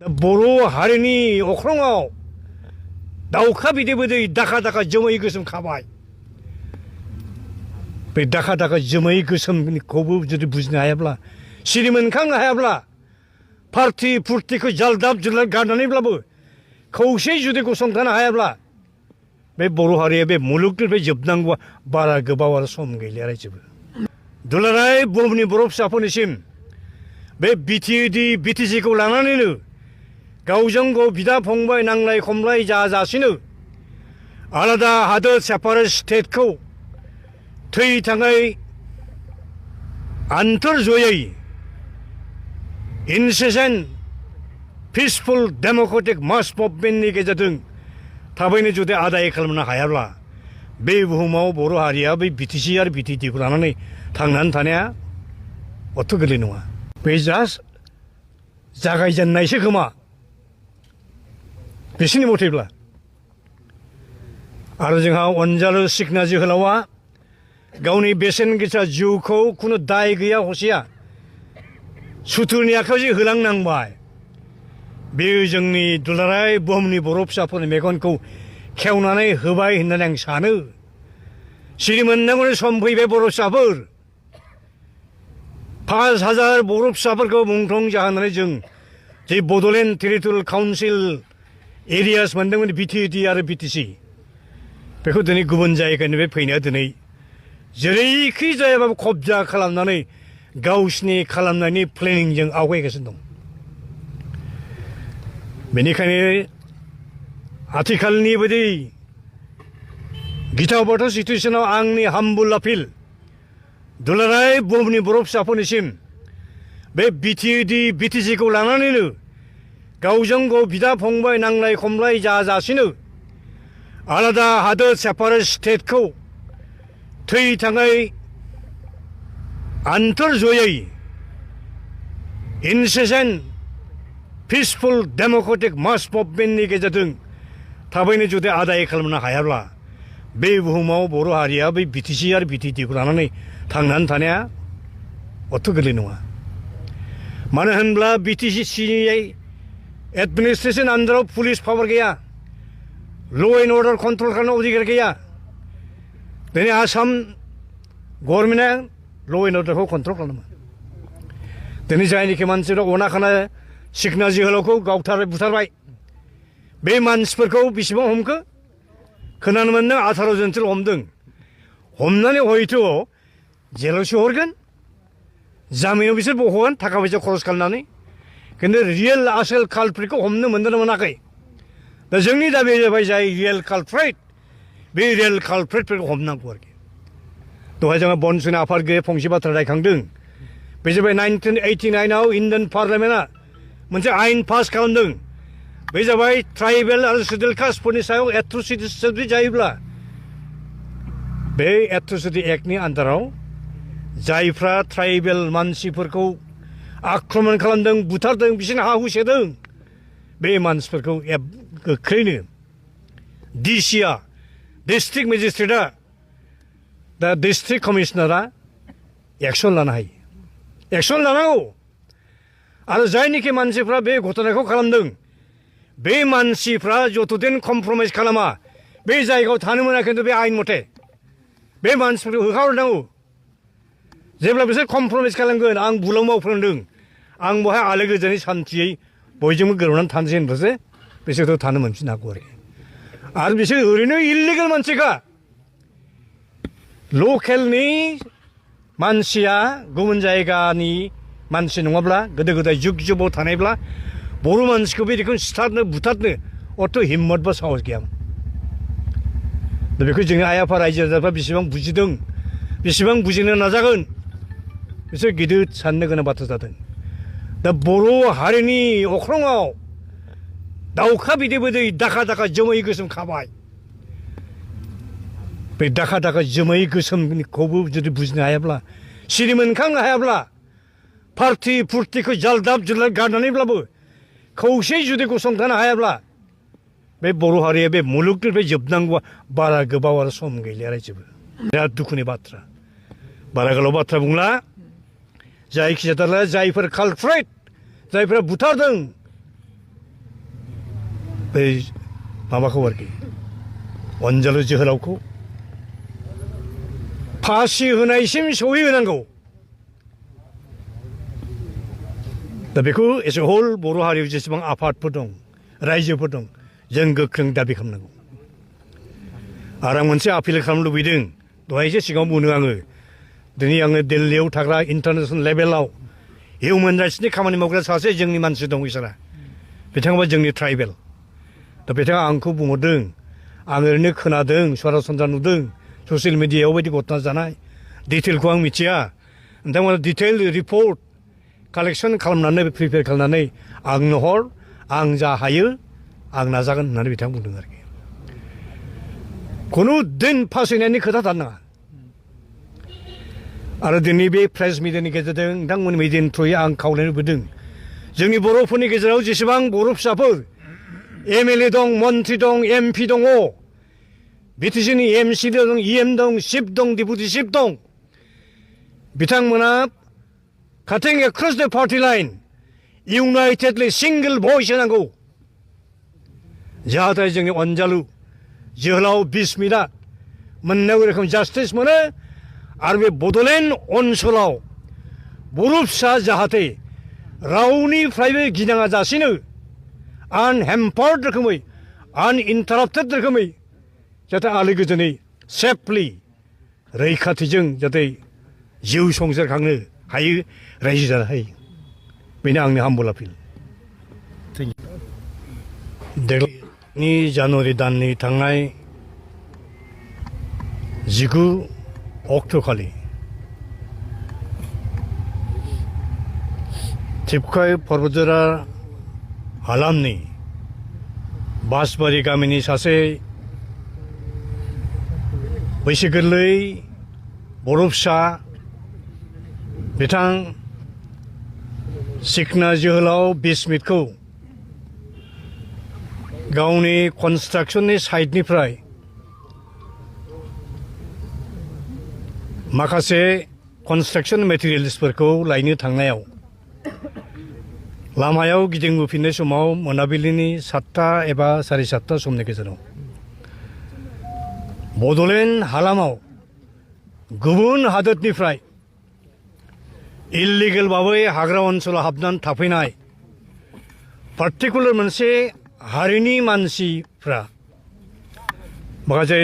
बर' हारिनि अख्राङाव दाउखा बिदै बिदै दाखा दाखा जोमै गोसोम खाबाय। बे दाखा दाखा जोमै गोसोमखौबो जुदि बुजिनो हायाब्ला, सिरि मोनखांनो हायाब्ला, पार्टि फुर्तिखौ जालदाब जुलदाब गारनानैब्लाबो खौसेयै जुदि गसंथानो हायाब्ला, बे बर' हारिया बे मुलुगनिफ्राय जोबनांगौआ बारा गोबाव आरो सम गैलिया रायजोबो। दुलाराय बुहुमनि बर' फिसाफोरनिसिम बे बिटिसिखौ लानानैनो गावजों गाव बिदा फंबाय नांलाय खमलाय जाजासिनो आलादा हादोर सेपारेट स्टेटखौ थै थाङै आन्तर जयै इनसेसेन्ट पिसफुल डेम'क्रेटिक मास मुभमेन्टनि गेजेरजों थाबैनो जुदि आदाय खालामनो हायाब्ला, बे बुहुमाव बर' हारिया बै बिटिसि आरो बिटिटिखौ लानानै थांनानै थानाया अथ' गोरलै नङा। बे जास्ट जागायजेननायसो खोमा बिसोरनि मथेब्ला। आरो जोंहा अनजालु सिखना जोहोलावा गावनि बेसेन गोसा जिउखौ खुनु दाय गैया हसिया सुथुरनि आखायाव होलांनांबाय। बेयो जोंनि दुलाराय बुहुमनि बर' फिसाफोरनि मेगनखौ खेवनानै होबाय होननानै आं सानो। सिरि मोननांगौनि सम फैबाय बर' फिसाफोर। 5,000 बर' फिसाफोरखौ मुंख्लं जाहोनानै जों जे बड'लेण्ड टेरिटरियेल काउन्सिल एरियास मोनदोंमोन बिटिएडि आरो बिटिसि, बेखौ दिनै गुबुन जायगानिफ्राय फैनाया दिनै जेरैखि जायाबाबो कब्जा खालामनानै गावसिनि खालामनायनि प्लेनिंजों आवगायगासिनो दं। बेनिखायनो आथिखालनि बायदि गिथाव बाथाव सिटुएसनाव आंनि हाम्बल आपिल दुलाराय बुहुमनि बर' फिसाफोरनिसिम बे बिटिएडि बिटिसिखौ लानानैनो गावजों गाव बिदा फंबाय नांलाय खमलाय जाजासिनो आलादा हादोर सेपारेट स्टेटखौ थै थाङै आन्तर जयै इनसेसेन्ट पिसफुल डेम'क्रेटिक मास मुभमेन्टनि गेजेरजों थाबैनो जुदि आदाय खालामनो हायाब्ला, बे बुहुमाव बर' हारिया बै बिटिसि आरो बिटिटिखौ लानानै थांनानै थानाया अथ' गोरलै नङा। मानो होनब्ला बिटिसि एडमिनिस्ट्रेसन आन्दाराव पुलिस पावार गैया, ल' एन्ड अर्डार कन्ट्रल खालामनो अधिकार गैया। दिनै आसाम गभर्नमेन्टआ ल' एन्ड अर्डारखौ कन्ट्रल खालामो। दिनै जायनिखि मानसिफ्रा अना खाना सिखना जोहोलावखौ गावथारबाय बुथारबाय, बे मानसिफोरखौ बेसेबां हमखो खोनानो मोनदों 18 जनसोल' हमदों। हमनानै हयथ' जेलावसो हरगोन, जामिनाव बिसोर बख'गोन थाखा फैसा खरस खालामनानै, खिन्थु रियेल आसोल कालप्रिटखौ हमनो मोनदोंना मोनाखै। दा जोंनि दाबिया जाबाय जाय रियेल कालप्रिट, बे रियेल कालप्रिटफोरखौ हमनांगौ आरोखि। दहाय जोंहा बनसुनि आफादगिरिया फंसे बाथ्रा रायखांदों। बे जाबाय 1989आव इण्डियान पार्लियामेन्टआ मोनसे आयेन पास खालामदों। बे जाबाय ट्राइबेल आरो सिडिउल कास्टफोरनि सायाव एट्र'सिटिस जुदि जायोब्ला, बे एट्र'सिटि एक्टनि आन्दाराव जायफ्रा ट्राइबेल मानसिफोरखौ आक्रमण खालामदों, बुथारदों, बिसोरनि हा हु सेदों, बे मानसिफोरखौ गोख्रैनो डिसिआ डिस्ट्रिक्ट मेजिस्ट्रेटआ दा डिस्ट्रिक्ट कमिशनारा एक्सन लानो हायो, एक्सन लानांगौ। आरो जायनिखि मानसिफ्रा बे घटनाखौ खालामदों, बे मानसिफ्रा जतदिन कमप्रमाइज खालामा बे जायगायाव थानो मोना, खिन्थु बे आयेन मथे बे मानसिफोरखौ होखारहरनांगौ। जेब्ला बिसोर कमप्रमाइज खालामगोन, आं भुलाव मावफ्लांदों, आं बहाय आलो गोजोनै सान्थियै बयजोंबो गोरोबनानै थानोसै होनब्लासो बिसोरथ' थानो मोनफिननो हागौ आरो बिसोर ओरैनो इलिगेल मानसिखा। लकेलनि मानसिया गुबुन जायगानि मानसि नङाब्ला, गोदो गोदाय जुग जुगाव थानायब्ला बर' मानसिखौ बेखौ सिथारनो बुथारनो अथ' हिम्मत बा साहस गैयामोन। दा बेखौ जोंनि आइ आफा रायजो राजाफ्रा बेसेबां बुजिदों, बेसेबां बुजिनो नाजागोन, बिसोर गिदिर साननो गोनां बाथ्रा जादों। दा बर' हारिनि अख्राङाव दाउखा बिदै बिदै दाखा दाखा जोमै गोसोम खाबाय। बे दाखा दाखा जोमै गोसोमखौबो जुदि बुजिनो हायाब्ला, सिरि मोनखांनो हायाब्ला, पार्टि फुर्तिखौ जालदाब जुलदाब गारनानैब्लाबो खौसेयै जुदि गसंथानो हायाब्ला, बे बर' हारिया बे मुलुगनिफ्राय जोबनांगौआ बारा गोबाव आरो सम गैलिया रायजोबो। बिराद दुखुनि बाथ्रा। बारा गोलाव बाथ्रा बुंला। जायखिजाया जायफोर कालप्रिट, जायफोरा बुथारदों, बै माबाखौ आरोखि अनजालु जोहोलावखौ फासि होनायसिम सहैहोनांगौ। दा बेखौ एस ए हल बर' हारियाव जेसेबां आफादफोर दं रायजोफोर दं जों गोख्रों दाबि खालामनांगौ। आरो आं मोनसे आपिल खालामनो लुबैदों, दहायसो सिगाङाव बुंदों आङो, दिनै आङो दिल्लीयाव थाग्रा इन्टारनेसनेल लेभेलाव हिउमेन राइट्सनि खामानि मावग्रा सासे जोंनि मानसि दं बिसोरा, बिथाङाबा जोंनि ट्राइबेल। दा बिथाङा आंखौ बुंहरदों, आं ओरैनो खोनादों, सरासनस्रा नुदों ससियेल मिडियायाव बायदि घटना जानाय, डिटेलखौ आं मिथिया, नोंथांमोना डिटेल रिपर्ट कालेक्सन खालामनानै प्रिपेयार खालामनानै आंनो हर, आं जा हायो आं नाजागोन होननानै बिथाङा बुंदों आरोखि। खुनु दिन फासयनायनि खोथा थानो नाङा। आरो दिनै बे प्रेस मिडियानि गेजेरजों नोंथांमोननि मिडियानि थ्रुयै आं खावलायनो लुबैदों, जोंनि बर'फोरनि गेजेराव जेसेबां बर' फिसाफोर MLA दं, मन्त्रि दं, MP दङ, BTCनि MC दं, EM दं, चिफ दं, डेपुटि चिफ दं, बिथांमोना cutting across the party line unitedly single voice होनांगौ, जाहाथे जोंनि अनजालु जोहोलाव बिस्मितआ मोननांगौ रोखोम जास्टिस मोनो। आरो बे बड'लेण्ड ओनसोलाव बर' फिसा जाहाथे रावनिफ्रायबो गिनाङा जासिनो आनहेम्पार्ड रोखोमै, आनइन्टाराप्टेड रोखोमै जाहाथे आलो गोजोनै सेफलि रैखाथिजों जाहाथे जिउ संसार खांनो हायो, रायजो जानो हायो, बेनो आंनि हाम्बल आपिल। देग्लायनि जानुवारि दाननि थांनाय 19 अक्ट'खालि टिपकाय पर्बतजरा हालामनि बासबारि गामिनि सासे बैसो गोरलै बर' फिसा बिथां सिखना जोहोलाव बिस्मितखौ गावनि कनस्ट्राक्शननि साइटनिफ्राय माखासे कनस्ट्राक्शन मेटेरियल्सफोरखौ लायनो थांनायाव लामायाव गिदिंबोफिननाय समाव मोनाबिलिनि 7टा एबा 7:30 समनि गेजेराव बड'लेण्ड हालामाव गुबुन हादोरनिफ्राय इल्लिगेल भाबै हाग्रा ओनसोलाव हाबनानै थाफैनाय पार्टिकुलार मोनसे हारिनि मानसिफ्रा, माखासे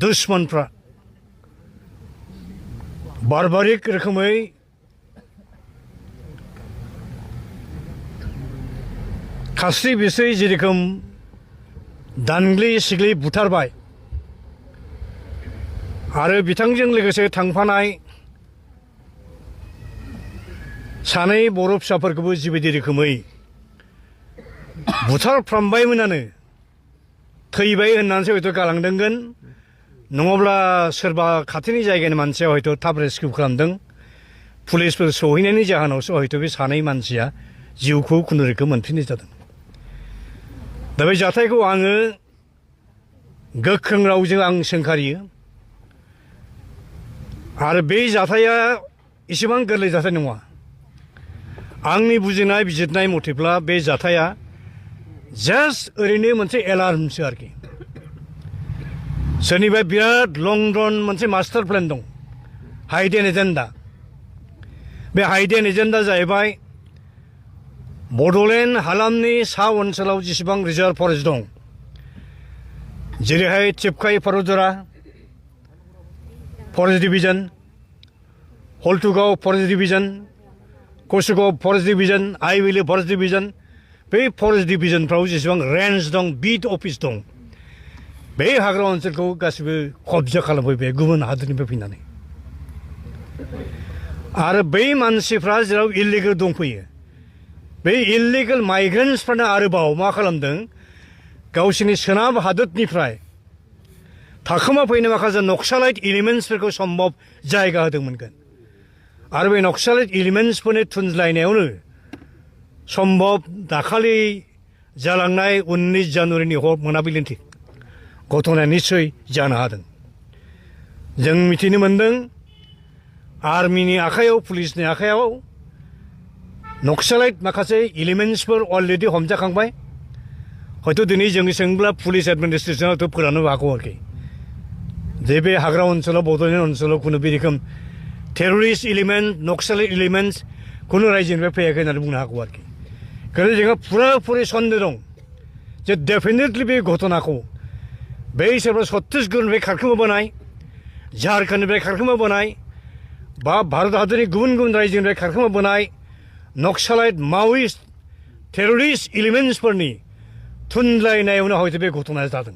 दुश्मनफ्रा बारबारिक रोखोमै खास्रि बिस्रि जेरोखोम दानग्लि सिग्लि बुथारबाय आरो बिथांजों लोगोसे थांफानाय सानै बर' फिसाफोरखौबो जिबायदि रोखोमै बुथारफ्रामबायमोनानो, थैबाय होननानैसो हयथ' गालांदोंगोन, नङाब्ला सोरबा खाथिनि जायगानि मानसिया हयथ' थाब रेस्किउ खालामदों, पुलिसफोर सहैनायनि जाहोनावसो हयथ' बे सानै मानसिया जिउखौ खुनुरोखोम मोनफिननाय जादों। दा बे जाथायखौ आङो गोख्रों रावजों आं सोंखारियो आरो बे जाथाया एसेबां गोरलै जाथाय नङा। आंनि बुजिनाय बिजिरनाय मथेब्ला बे जाथाया जास्ट ओरैनो मोनसे एलार्मसो आरोखि। सोरनिबा बिराद लं रन मोनसे मास्टार प्लेन दं, हाइडेन एजेन्डा। बे हाइडेन एजेन्डा जाहैबाय बड'लेण्ड हालामनि सा ओनसोलाव जेसेबां रिजार्भ फरेस्ट दं, जेरैहाय टिपकाय Parbatjhora forest division, Haltugaon forest division, Kachugaon forest division, Aie Valley forest division, बे फरेस्ट डिभिजनफ्राव जेसेबां रेन्ज दं, बिट अफिस दं, बे हाग्रा ओनसोलखौ गासिबो कब्जा खालामफैबाय गुबुन हादोरनिफ्राय फैनानै। आरो बै मानसिफ्रा जेराव इल्लिगेल दंफैयो, बे इल्लिगेल माइग्रेन्ट्सफ्रानो आरोबाव मा खालामदों, गावसोरनि सोनाब हादोरनिफ्राय थाखोमा फैनाय माखासे नक्सालाइट एलिमेन्ट्सफोरखौ सम्भब जायगा होदोंमोनगोन। आरो बे नक्सालाइट एलिमेन्ट्सफोरनि थुनज्लायनायावनो सम्भब दाखालि जालांनाय 19 जानुवारिनि हर मोनाबिलिनि घटनाया निस्सय जानो हादों। जों मिथिनो मोन्दों आर्मिनि आखायाव, पुलिसनि आखायाव नक्सालाइट माखासे एलिमेन्ट्सफोर अलरेडि हमजाखांबाय, हयथ' दिनै जों सोंब्ला पुलिस एडमिनिस्ट्रेसनाव थ' फोलानो हागौ आरोखि जे बे हाग्रा ओनसोलाव बड'लेण्ड ओनसोलाव खुनु बे रोखोम टेररिस्ट एलिमेन्ट नक्साल एलिमेन्टस खुनु रायजोनिफ्राय फैयाखै होननानै बुंनो हागौ आरोखि ओंखायनो जोंहा फुराफुरि सन्देह दं जे डेफिनेटलि बे घटनाखौ बै सोरबा छत्तीसगढ़निफ्राय खारखोमाबोनाय झारखन्डनिफ्राय खारखोमाबोनाय बा भारत हादरनि गुबुन गुबुन रायजोनिफ्राय खारखोमाबोनाय नक्सालाइट मावइस्ट टेररिस्ट एलिमेन्टसफोरनि थुनलायनायावनो हयथ' बे घटनाया जादों